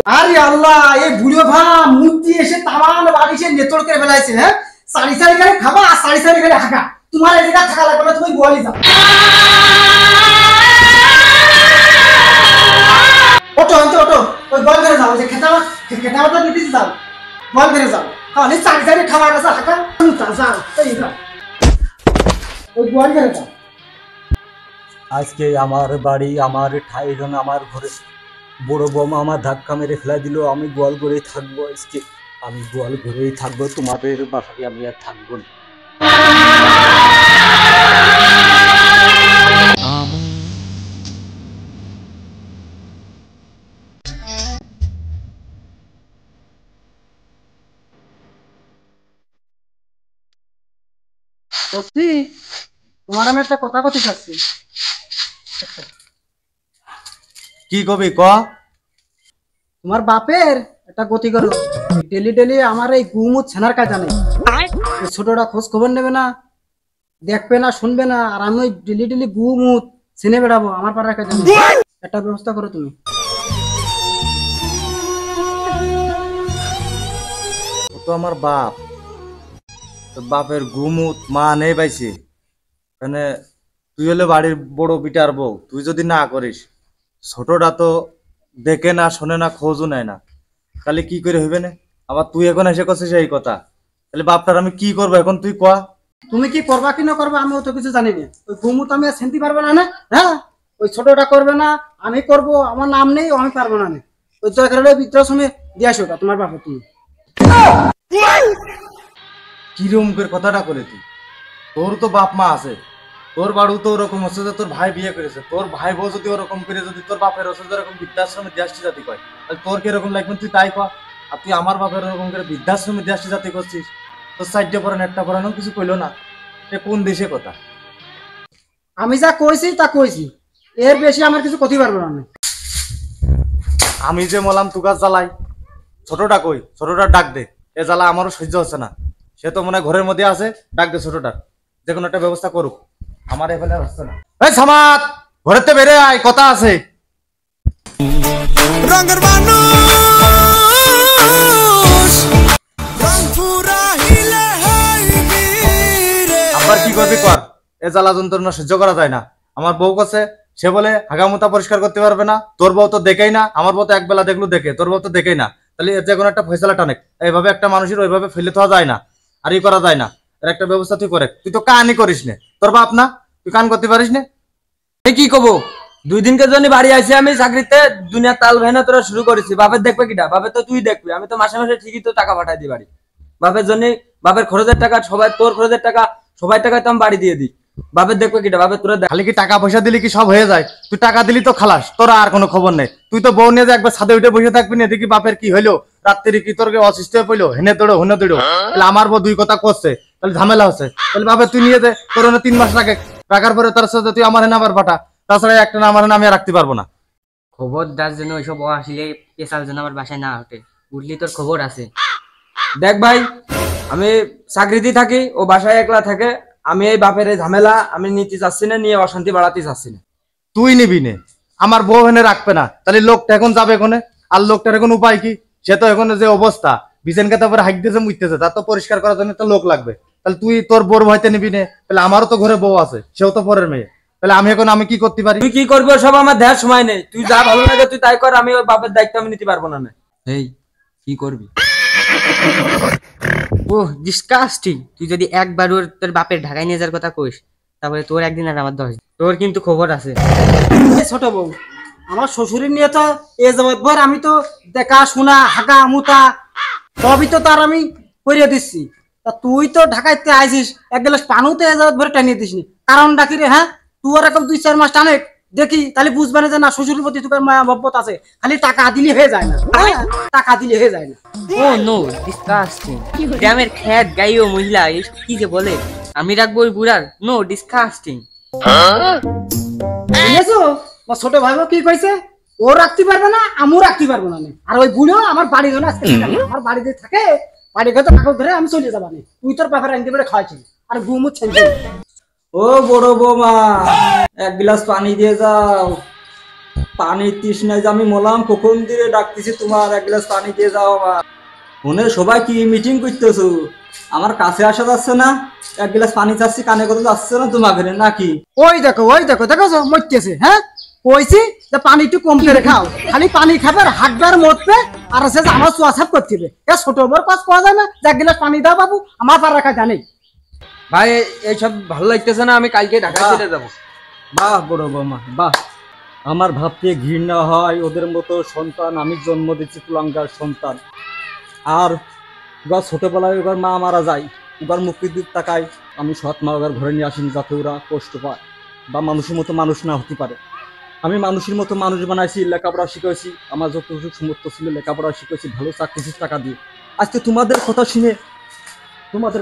আরে আল্লাহ, এই বুড়ো ভা মূর্তি এসে তামান বাড়ি সে নেতর করে ফেলাইছে। হ্যাঁ, সারি সারি করে খাবা আর সারি সারি করে হাঁকা। তোমার এই জায়গা থাকা লাগবে না, তুমি গোয়ালি যাও। ওটো ওটো ওটো, ওই গোয়াল করে যাও, যে খেতাবাটা দিতে যাও, গোয়াল করে যাও। খালি সারি সারি খাবার আছে হাঁকা, যাও এই যাও, ওই গোয়াল করে যাও। আজকে আমার বাড়ি, আমার ঠাইজন, আমার ঘরে বড় বৌমা আমার ধাক্কা মেরে ফেলা দিল। আমি গোয়াল ঘরেই থাকবো, আজকে আমি গোয়াল ঘরেই থাকবো, তোমাদের বাসায় আমি আর থাকবো না। সত্যি তোমার আমি একটা কথা কথা চাচ্ছি। কি কবি ক? তোমার বাপের একটা গতি করো, ডেলি ডেলি আমার এই গুমুত ছানার কাজ জানে, ছোটটা খোঁজ খবর নেবে না, দেখবে না, শুনবে না, আর আমি ওই ডেলি ডেলি গুমুত চিনে বেড়াবো আমার পাড়ার কাজ জানে। একটা ব্যবস্থা করো তুমি। ও তো আমার বাপ, বাপের গুমুত মা নেই পাইছে, মানে তুই হলে বাড়ির বড় বিটার বউ, তুই যদি না করিস, ছোটটা তো দেখে না, শোনে না, খোঁজও নেয় না, তাহলে কি করে হইবে না? আবার তুই এখন এসে করছিস এই কথা, তাহলে বাপটার আমি কি করবো এখন তুই ক? তুমি কি করবা কি না করবা আমি অত কিছু জানি না, ওই গুমুত আমি আর চিনতে পারবে না। হ্যাঁ, ওই ছোটটা করবে না, আমি করব, আমার নাম নেই, আমি পারবো না। ওই জয়কারের বৃদ্ধাশ্রমে দিয়ে আসো তোমার বাপে। তুমি কিরম করে কথাটা করে তুই? তোর তো বাপ মা আছে, তোর বাড়ু তো ওরকম হচ্ছে যে তোর ভাই বিয়ে করেছে, তোর ভাই বউ যদি ওরকম করে যদি তোর বাপের হচ্ছে এরকম বৃদ্ধাশ্রমে দেশটি জাতি কয়, তাহলে তোর কিরকম লাগবে তুই তাই কর। আর তুই আমার বাপের ওরকম করে বৃদ্ধাশ্রমে দেশটি জাতি করছিস, তোর সাইডে পড়ানো একটা পড়ানো কিছু কইলো না, এ কোন দেশে কথা? আমি যা কইছি তা কইছি, এর বেশি আমার কিছু করতে পারবো না। আমি যে মলাম তুগাছ জ্বালাই, ছোটটা কই, ছোটটার ডাক দে, এ জ্বালা আমারও সহ্য হচ্ছে না। সে তো মনে হয় ঘরের মধ্যে আছে, ডাক দে ছোটটার, যে কোনো একটা ব্যবস্থা করুক, আমার এখানে হচ্ছে না। এই সামাত, ঘরের তো বেরে আয়, কথা আছে। রঙের মানুষ আবার কি করবি কর, এ জ্বালা যন্ত্রণা সহ্য করা যায় না। আমার বউ কাছে সে বলে হাগামুতা পরিষ্কার করতে পারবে না, তোর বউ তো দেখেই না, আমার বউ তো একবেলা দেখলো দেখে, তোর বউ তো দেখেই না, তাহলে এর যে কোনো একটা ফয়সালা টানে। এইভাবে একটা মানুষের ওইভাবে ফেলে থাকা যায় না, আর ই করা যায় না, এর একটা ব্যবস্থা তুই করে। তুই তো কানই করিস নে, তোর বাপ না, তুই কান করতে পারিস না। কি কব, 2 দিনকে জন্য বাড়ি আসি আমি চাকরিতে, দুনিয়া তাল ভেনা তোরা শুরু করেছি। বাপের দেখবে কিটা? বাপের তো তুই দেখবি, আমি তো মাসে মাসে ঠিকই তো টাকা পাঠাই দিই বাড়ি। বাপের জন্য, বাপের খরচের টাকা, সবাই তোর খরচের টাকা, সবাই টাকা তো আমি বাড়ি দিয়ে দিই। বাপের দেখবে কিটা? বাপের তোরা খালি কি টাকা পয়সা দিলি কি সব হয়ে যায়? তুই টাকা দিলি তো খালাস, তোরা আর কোনো খবর নেই। তুই তো বউ নিয়ে যে একবার ছাদে উঠে বসে থাকবি না, দেখি বাপের কি হইলো, রাত্রি কি তোর অসুস্থ হয়ে পড়লো, হেনে দৌড়ো হেনে দৌড়ো, তাহলে আমার বউ 2 কথা করছে, তাহলে ঝামেলা হচ্ছে। তাহলে বাপের তুই নিয়ে যে তোর 3 মাস রাখার পরে তার সাথে তুই আমার হেনে আবার পাঠা, তাছাড়া একটা না আমার আমি রাখতে পারবো না। খবরদার যেন ওইসব আসলে পেশাল যেন আমার বাসায় না ওঠে, উঠলি তোর খবর আছে। দেখ ভাই, আমি চাকরিতে থাকি, ও বাসায় একলা থাকে, আমি এই বাপের এই ঝামেলা আমি নিতে চাচ্ছি না, নিয়ে অশান্তি বাড়াতে চাচ্ছি না। তুই নিবি নে, আমার বউ হেনে রাখবে না, তাহলে লোকটা এখন যাবে কোনে? আর লোকটার এখন উপায় কি? সে তো এখন যে অবস্থা, বিছান কাতা পরে হাইকতেছে মুইতেছে, তার তো পরিষ্কার করার জন্য একটা লোক লাগবে। তাহলে তুই তোর বউর ভয়তে নিবি নে, তাহলে আমারও তো ঘরে বউ আছে, সেও তো পরের মেয়ে, তাহলে আমি এখন আমি কি করতে পারি? তুই কি করবি সব আমার দেখার সময় নেই, তুই যা ভালো লাগে তুই তাই কর, আমি ওর বাপের দায়িত্ব আমি নিতে পারবো না। এই কি করবি? ওহ ডিসকাস্টিং! তুই যদি একবার ওর তোর বাপের ঢাকায় নিয়ে যাওয়ার কথা কইস, তারপরে তোর একদিন আর আমার 10 দিন। তোর কিন্তু খবর আছে। ছোট বউ, আমার শ্বশুরের নিয়ে তো এ যাবৎ আমি তো দেখা শোনা হাঁকা মুতা সবই তো তার আমি করিয়ে দিচ্ছি। তা তুই তো ঢাকাইতে আইছিস, 1 গ্লাস পানুতে এ যাবৎ ভরে টানিয়ে দিসনি, কারণ ডাকি রে? হ্যাঁ, তুই এরকম 2-4 মাস টানে দেখি, তাহলে বুঝবে না যে না শ্বশুরের প্রতি তোর মায়া মহব্বত আছে। খালি টাকা দিলে হয়ে যায় না, টাকা দিলে হয়ে যায় না। ও নো, ডিসকাস্টিং! গ্রামের খ্যাত গাইও মহিলা এসব কি যে বলে, আমি রাখবো ওই বুড়ার? No, disgusting! বুঝেছো? ছোট ভাই কি কইছে, ও রাখতে পারবে না, আমিও রাখতে পারবো না। আর ওই বুড়ো আমার বাড়ি ধরে আজকে আমার বাড়িতে থাকে, বাড়ি ঘরে কাগজ ধরে আমি চলে যাবো। তুই তোর বাপের আনতে পেরে খাওয়াইছিস আর গুমুত ছেলে। ও বড় বৌমা, 1 গ্লাস পানি দিয়ে যাও। পানি তৃষ্ণায় যে আমি মলাম কখন দিয়ে ডাকতেছি তোমার এক গ্লাস পানি দিয়ে যাও আমার মনে সবাই কি মিটিং করতেছো আমার কাছে আসা যাচ্ছে না এক গ্লাস পানি চাচ্ছি কানে কথা যাচ্ছে না তোমাকে নাকি ওই দেখো দেখো মরতেছে হ্যাঁ কইছি যে পানি একটু কম করে খাও খালি পানি খাবে আর হাঁকবার মরবে আর আছে যে আমার চুয়াছাপ করতে হবে এ ছোট বড় কাজ করা যায় না যে এক গ্লাস পানি দাও বাবু আমার পার রাখা জানি ভাই এইসব ভালো লাগতেছে না, আমি কালকে ঢাকা চলে যাবো। বাহ বড় বৌমা বাহ আমার ভাবতে ঘৃণা হয় ওদের মতো সন্তান আমি জন্ম দিচ্ছি কুলাঙ্গার সন্তান আর এবার ছোটবেলায় এবার মা মারা যায় এবার মুক্তির দিক তাকায় আমি সৎ মা এবার ঘরে নিয়ে আসিনি যাতে ওরা কষ্ট পায় বা মানুষের মতো মানুষ না হতে পারে আমি মানুষের মতো মানুষ বানাইছি লেখাপড়া শিখেছি আমার যতটুকু সমর্থ ছিল লেখাপড়া শিখেছি ভালো চাকরি টাকা দিয়ে আজকে তোমাদের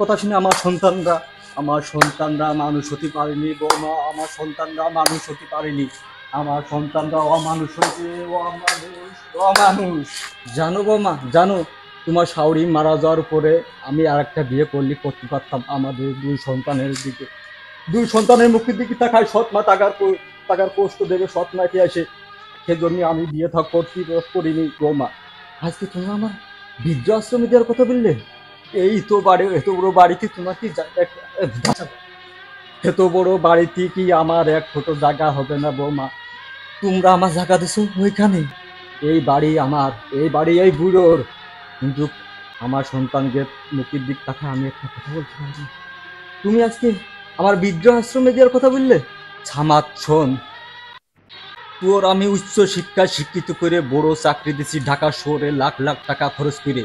কথা শুনে আমার সন্তানরা মানুষ হতে পারেনি বৌমা আমার সন্তানরা মানুষ হতে পারেনি আমার সন্তানরা অমানুষ হয়েছে অমানুষ জানো বৌমা জানো তোমার শাওরি মারা যাওয়ার পরে আমি আর একটা বিয়ে করতে পারতাম আমাদের দুই সন্তানের মুখের দিকে তাকায় সৎ মা টাকার কষ্ট দেবে সৎ মাকে আসে সেজন্য আমি বিয়ে করিনি বৌমা আজকে তুমি আমার বৃদ্ধ আশ্রমে দেওয়ার কথা বললে এই তো বাড়ি এত বড় বাড়িতে তোমার কি এত বড় বাড়িতে কি আমার এক ফটো জায়গা হবে না বৌমা তোমরা আমার জায়গা দিছো ওইখানে এই বাড়ি এই বুড়োর কিন্তু আমার সন্তানকে মুখের দিক তাকা আমি একটা কথা বলতে পারি তুমি আজকে আমার বৃদ্ধ আশ্রমে দেওয়ার কথা বললে ছামাত শোন তোর আমি উচ্চ শিক্ষা শিক্ষিত করে বড় চাকরি দিছি ঢাকা শহরে লাখ লাখ টাকা খরচ করে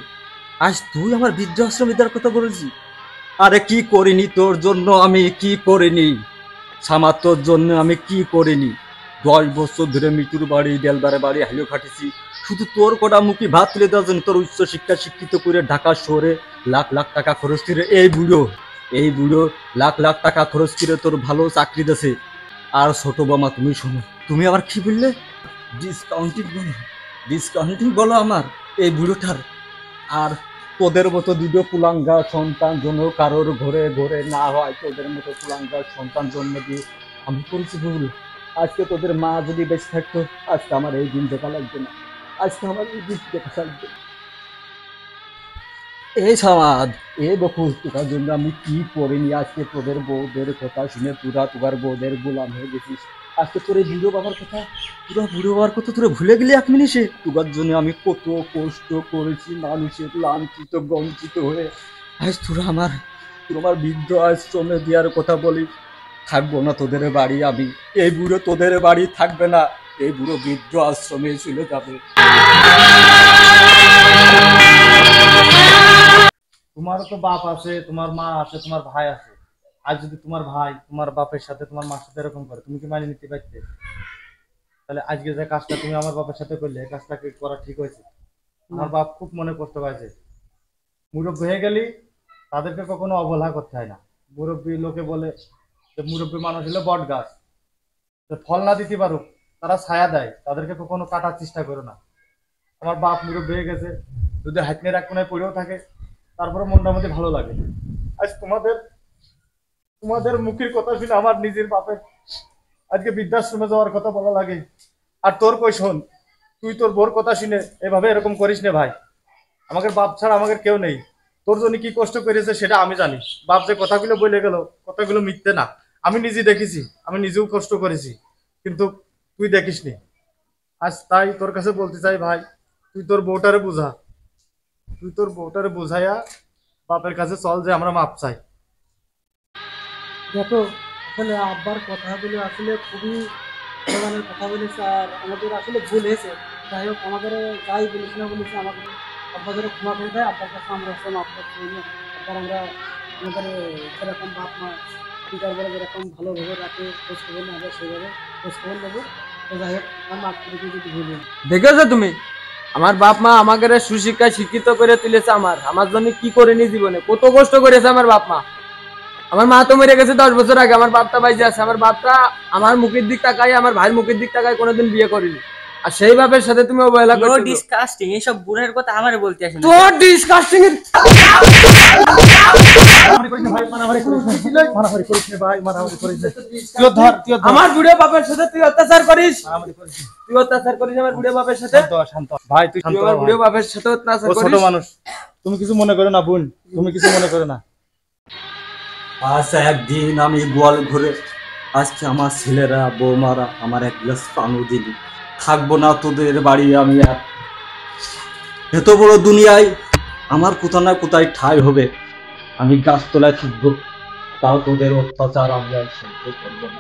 আজ তুই আমার বৃদ্ধ আশ্রমে দেওয়ার কথা বলেছি আরে কি করিনি তোর জন্য আমি কি করিনি ছামাত তোর জন্য আমি কি করিনি 10 বছর ধরে মৃত্যুর বাড়ি দেলবারে বাড়ি হালিও খাটিছি শুধু তোর কটা মুখে ভাত তুলে দেওয়ার জন্য তোর উচ্চ শিক্ষা শিক্ষিত করে ঢাকা শহরে লাখ লাখ টাকা খরচ করে এই বুড়ো লাখ লাখ টাকা খরচ করে তোর ভালো চাকরি দেছে আর ছোট বামা তুমি শোনো তুমি আবার কি বললে ডিসকাউন্টিং বলো আমার এই বুড়োটার আর তোদের মতো দুটো কুলাঙ্গা সন্তান জন্য কারোর ঘরে ঘরে না হয় তোদের মতো কুলাঙ্গা সন্তান জন্ম দিয়ে আমি করেছি ভুল আজকে তোদের মা যদি বেঁচে থাকতো আজকে আমার এই দিন দেখা লাগবে না আজকে আমার এই দিন দেখা লাগবে এই সমাজ এ বকুল তোর জন্য আমি কি করিনি আজকে তোদের বউদের কথা শুনে তোরা তোমার বউদের গোলাম হয়ে গেছিস আজকে তোর এই বুড়ো বাবার কথা তোরা ভুলে গেলি এক মিনিটে তোর জন্য আমি কত কষ্ট করেছি মানুষের লাঞ্ছিত বঞ্চিত হয়ে আজ তোরা আমার বৃদ্ধ আশ্রমে দেওয়ার কথা বলি থাকবো না তোদের বাড়ি আমি এই বুড়ো তোদের বাড়ি থাকবে না এই বুড়ো বৃদ্ধ আশ্রমে চলে যাবে তোমারও তো বাপ আছে তোমার মা আছে তোমার ভাই আছে আজ যদি তোমার ভাই তোমার বাপের সাথে তোমার মার সাথে এরকম করে তুমি কি মানিয়ে নিতে পারতে তাহলে আজকে যে কাজটা তুমি আমার বাপের সাথে করলে এই কাজটা কি করা ঠিক হয়েছে আমার বাপ খুব মনে কষ্ট পাইছে মুরব্বী হয়ে গেলি তাদেরকে কখনো অবহেলা করতে হয় না মুরব্বী লোকে বলে যে মুরব্বী মানুষ হলো বট গাছ ফল না দিতে পারুক তারা ছায়া দেয় তাদেরকে কখনো কাটার চেষ্টা করো না আমার বাপ মুরব্বী হয়ে গেছে যদি হাতনের এক কোনায় পড়েও থাকে তারপরে মনটা মধ্যে ভালো লাগে আজ তোমাদের মুখের কথা শুনে আমার নিজের বাপের আজকে বৃদ্ধাশ্রমে যাওয়ার কথা বলা লাগে আর তোর কই শোন তুই তোর বোর কথা শুনে এভাবে এরকম করিস না ভাই আমাদের বাপ ছাড়া আমাদের কেউ নেই তোর জন্য কি কষ্ট করেছে সেটা আমি জানি বাপ যে কথাগুলো বলে গেল কথাগুলো মিথ্যে না আমি নিজে দেখেছি আমি নিজেও কষ্ট করেছি কিন্তু তুই দেখিসনি আজ তাই তোর কাছে বলতে চাই ভাই তুই তোর বউটারে বুঝাইয়া বাপের কাছে চল যে আমরা মাপ চাই দেখো আসলে আব্বার কথাগুলো আসলে খুবই ভগবানের কথা বলেছে আর আমাদের আসলে ভুল হয়েছে যাই হোক আমাদের যাই বলিস না বলেছে আমাদের আব্বাদের ক্ষমা করে দেয় আব্বার কাছে আমরা মাপ করতে আব্বার আমরা আমাদের যেরকম বাপ মা টিকার বলে যেরকম ভালোভাবে রাখে খোঁজ খবর নেবো সেইভাবে খোঁজ খবর নেবো তো যাই হোক আমার মাপ করে দিয়ে যদি ভুল দেখেছো তুমি আমার বাপ মা আমাকে সুশিক্ষায় শিক্ষিত করে তুলেছে আমার জন্য কি করেনি জীবনে কত কষ্ট করেছে আমার বাপ মা আমার মা তো মরে গেছে 10 বছর আগে আমার বাপটা বাইজে আছে আমার বাপটা আমার মুখের দিক তাকায় আমার ভাইয়ের মুখের দিক তাকায় কোনোদিন বিয়ে করেনি আর সেই বাপের সাথে তুমি অবহেলা নো করছো। ডিসকাস্টিং, এইসব বুড়ার কথা আমারে বলতে আসে না। তোর ডিসকাস্টিং এর আমার বুড়ো বাপের সাথে তুই অত্যাচার করিস, তুই অত্যাচার করিস আমার বুড়ো বাপের সাথে, শান্ত ভাই, তুই তুই শান্ত আমার হ বুড়ো ভাই। বাপের সাথে অত্যাচার ও ছোট করিস। মানুষ, তুমি কিছু মনে করো না বোন, তুমি কিছু মনে করো না। আজ একদিন আমি গোয়াল ঘুরে, আজকে আমার ছেলেরা বৌমারা আমার এক গ্লাস পানও দিলি। থাকবো না তোদের বাড়ি আমি আর। এত বড় দুনিয়ায় আমার কোথাও না কোথায় ঠাঁই হবে। আমি গাছতলায় থাকবো, তাও তোদের অত্যাচার আমি আর সহ্য করবো না।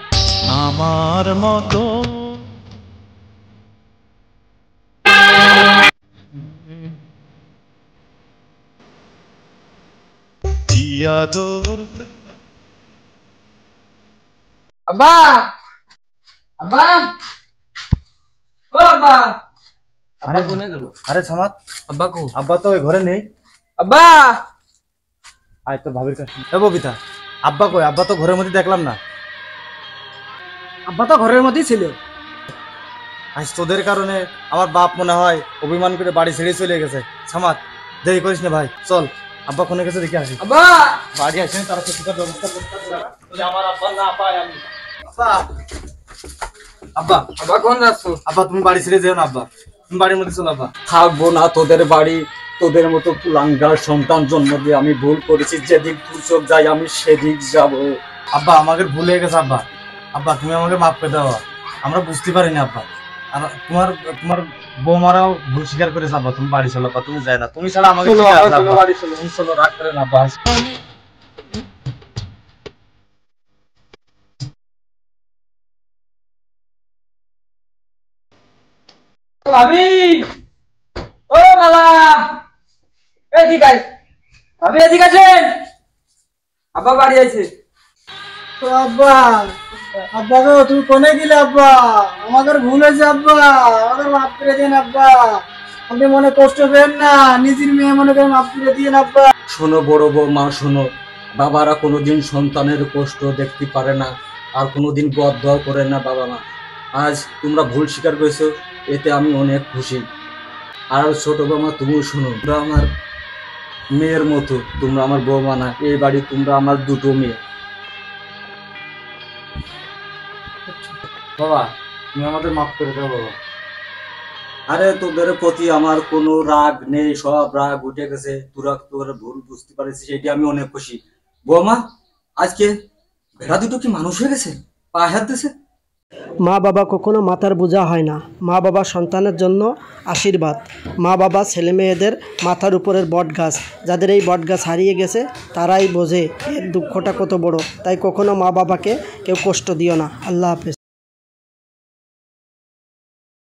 আমার মতো জিয়াদর আব্বা, আব্বা, ও আব্বা, আব্বা কোনে গেল? আরে সামাদ, আব্বা কো? আব্বা তো ওই ঘরে নেই। আব্বা, আয় তো ভাবির কাছে। এ ববিতা, আব্বা কই? আব্বা তো ঘরের মধ্যে দেখলাম না। আব্বা তো ঘরের মধ্যেই ছিল। আজ তোদের কারণে আমার বাপ মনে হয় অভিমান করে বাড়ি ছেড়ে চলে গেছে। সামাদ, দেরি করিস না ভাই, চল আব্বা কোনে গেছে দেখে আসি। আব্বা, বাড়ি আসেন, তারা কিছুটা ব্যবস্থা করতে হবে। যদি আমার আব্বা না পাই আমি। আব্বা, আব্বা, আব্বা কোন যাচ্ছ? আব্বা তুমি বাড়ি ছেড়ে যেও না আব্বা, তুমি বাড়ির মধ্যে চলো আব্বা। থাকবো না তোদের বাড়ি। তোদের মতো কুলাঙ্গার সন্তান জন্ম দিয়ে আমি ভুল করেছি। যেদিক দু চোখ যাই আমি সেদিক যাব। আব্বা আমাকে ভুল হয়ে গেছে আব্বা, আব্বা তুমি আমাকে মাফ করে দাও। আমরা বুঝতে পারিনি আব্বা। আর তোমার তোমার বৌমারাও ভুল স্বীকার করেছে আব্বা। তুমি বাড়ি চলো আব্বা, তুমি যাই না, তুমি ছাড়া আমাকে চলো, কে আছে চলো, আব্বা? বাড়ি চলো। তুমি চলো, রাগ করে না আব্বা। ভাবি, ও মালা, এদিকে আয়। ভাবি এদিকে আসেন। আব্বা বাড়ি আছে। তো আব্বা, আব্বা গো তুমি কোনে গেলে আব্বা? আমাদের ভুল হয়েছে আব্বা, আমাদের মাফ করে দিন আব্বা। আপনি মনে কষ্ট পেন না, নিজের মেয়ে মনে করে মাফ করে দিন আব্বা। শোনো বড় বৌমা, শোনো, বাবারা কোনোদিন সন্তানের কষ্ট দেখতে পারে না, আর কোনোদিন বদদোয়া করে না বাবা মা। আজ তোমরা ভুল স্বীকার করেছো, এতে আমি অনেক খুশি। আর ছোট বৌমা তুমিও শোনো, তোমরা আমার মেয়ের মতো, তোমরা আমার বৌমা না। এই বাড়ি তোমরা আমার দুটো মেয়ে। বাবা তুমি আমাদের মাফ করে দাও বাবা। আরে তোদের প্রতি আমার কোনো রাগ নেই, সব রাগ উঠে গেছে। তোরা তোর ভুল বুঝতে পারছিস, সেটি আমি অনেক খুশি। বৌমা, আজকে ভেড়া দুটো কি মানুষ হয়ে গেছে? পা হাত দিছে। মা বাবা কখনো মাথার বোঝা হয় না। মা বাবা সন্তানের জন্য আশীর্বাদ। মা বাবা ছেলে মেয়েদের মাথার উপরের বট গাছ। যাদের এই বট গাছ হারিয়ে গেছে তারাই বোঝে এর দুঃখটা কত বড়। তাই কখনো মা বাবাকে কেউ কষ্ট দিও না। আল্লাহ হাফেজ।